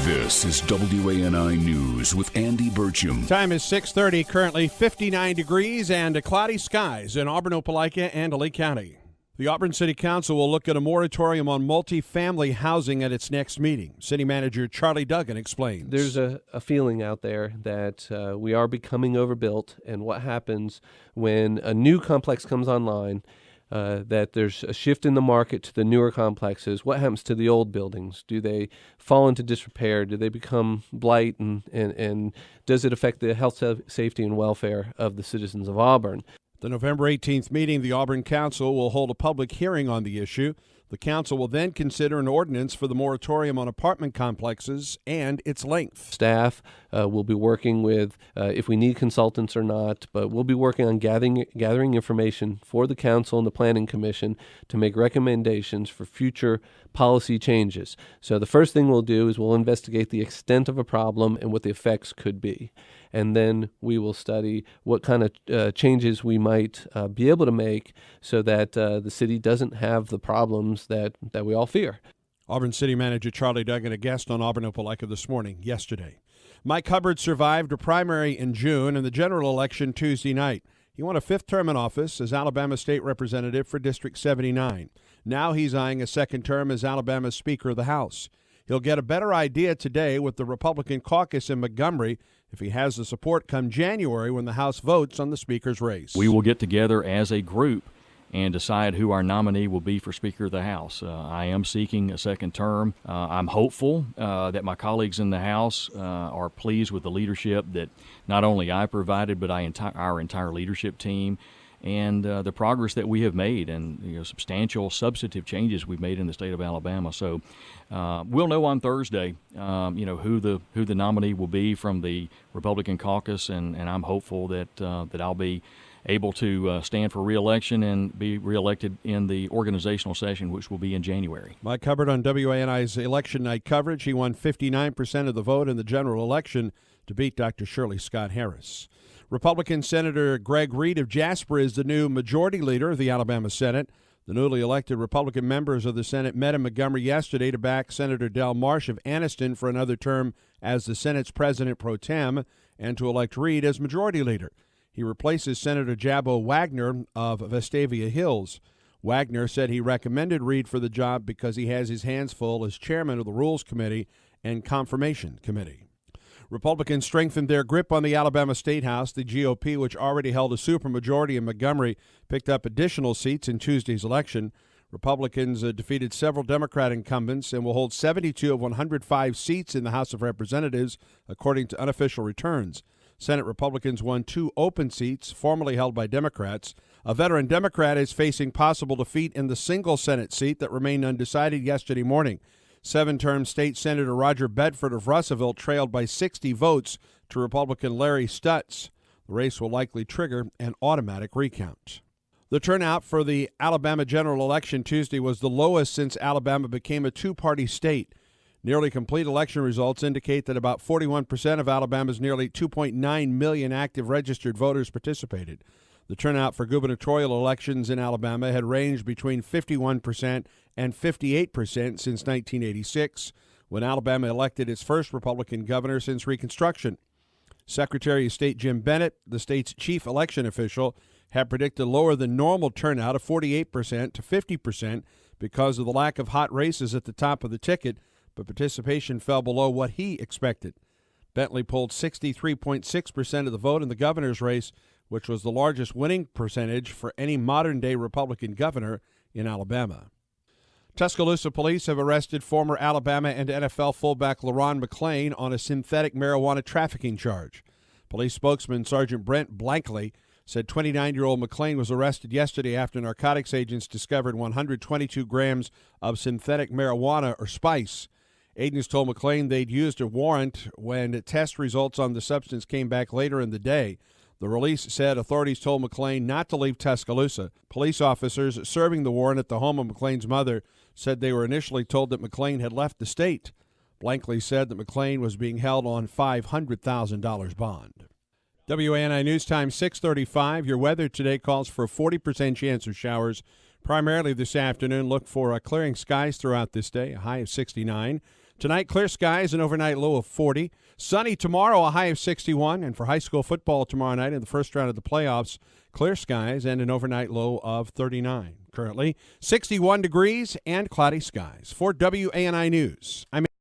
This is WANI News with Andy Burcham. Time is 6:30, currently 59 degrees and cloudy skies in Auburn, Opelika, and Lee County. The Auburn City Council will look at a moratorium on multifamily housing at its next meeting. City Manager Charlie Duggan explains. There's a feeling out there that we are becoming overbuilt, and what happens when a new complex comes online, that there's a shift in the market to the newer complexes. What happens to the old buildings? Do they fall into disrepair? Do they become blight? And does it affect the health, safety, and welfare of the citizens of Auburn? The November 18th meeting, the Auburn Council will hold a public hearing on the issue. The council will then consider an ordinance for the moratorium on apartment complexes and its length. Staff will be working with, if we need consultants or not, but we'll be working on gathering information for the council and the planning commission to make recommendations for future policy changes. So the first thing we'll do is we'll investigate the extent of a problem and what the effects could be. And then we will study what kind of changes we might be able to make so that the city doesn't have the problems that we all fear. Auburn City Manager Charlie Duggan, a guest on Auburn Opelika this morning, yesterday. Mike Hubbard survived a primary in June and the general election Tuesday night. He won a fifth term in office as Alabama State Representative for District 79. Now he's eyeing a second term as Alabama's Speaker of the House. He'll get a better idea today with the Republican caucus in Montgomery if he has the support come January when the House votes on the Speaker's race. We will get together as a group and decide who our nominee will be for Speaker of the House. I am seeking a second term. I'm hopeful that my colleagues in the House are pleased with the leadership that not only I provided, but our entire leadership team, and the progress that we have made, and substantial substantive changes we've made in the state of Alabama. So we'll know on Thursday, who the nominee will be from the Republican caucus, and I'm hopeful that I'll be able to stand for re-election and be re-elected in the organizational session, which will be in January. Mike Hubbard on WANI's election night coverage. He won 59% of the vote in the general election to beat Dr. Shirley Scott Harris. Republican Senator Greg Reed of Jasper is the new majority leader of the Alabama Senate. The newly elected Republican members of the Senate met in Montgomery yesterday to back Senator Del Marsh of Anniston for another term as the Senate's president pro tem and to elect Reed as majority leader. He replaces Senator Jabo Wagner of Vestavia Hills. Wagner said he recommended Reed for the job because he has his hands full as chairman of the Rules Committee and Confirmation Committee. Republicans strengthened their grip on the Alabama State House. The GOP, which already held a supermajority in Montgomery, picked up additional seats in Tuesday's election. Republicans defeated several Democrat incumbents and will hold 72 of 105 seats in the House of Representatives, according to unofficial returns. Senate Republicans won 2 open seats formerly held by Democrats. A veteran Democrat is facing possible defeat in the single Senate seat that remained undecided yesterday morning. 7-term State Senator Roger Bedford of Russellville trailed by 60 votes to Republican Larry Stutz. The race will likely trigger an automatic recount. The turnout for the Alabama general election Tuesday was the lowest since Alabama became a two-party state. Nearly complete election results indicate that about 41% of Alabama's nearly 2.9 million active registered voters participated. The turnout for gubernatorial elections in Alabama had ranged between 51% and 58% since 1986, when Alabama elected its first Republican governor since Reconstruction. Secretary of State Jim Bennett, the state's chief election official, had predicted lower than normal turnout of 48% to 50% because of the lack of hot races at the top of the ticket, but participation fell below what he expected. Bentley pulled 63.6% of the vote in the governor's race, which was the largest winning percentage for any modern-day Republican governor in Alabama. Tuscaloosa police have arrested former Alabama and NFL fullback LaRon McClain on a synthetic marijuana trafficking charge. Police spokesman Sergeant Brent Blankley said 29-year-old McClain was arrested yesterday after narcotics agents discovered 122 grams of synthetic marijuana or spice. Agents told McClain they'd used a warrant when test results on the substance came back later in the day. The release said authorities told McClain not to leave Tuscaloosa. Police officers serving the warrant at the home of McClain's mother said they were initially told that McClain had left the state. Blankley said that McClain was being held on $500,000 bond. WANI News Time 6:35. Your weather today calls for a 40% chance of showers Primarily this afternoon, look for clearing skies throughout this day, a high of 69. Tonight, clear skies, an overnight low of 40. Sunny tomorrow, a high of 61. And for high school football tomorrow night in the first round of the playoffs, clear skies and an overnight low of 39. Currently, 61 degrees and cloudy skies. For WANI News, I'm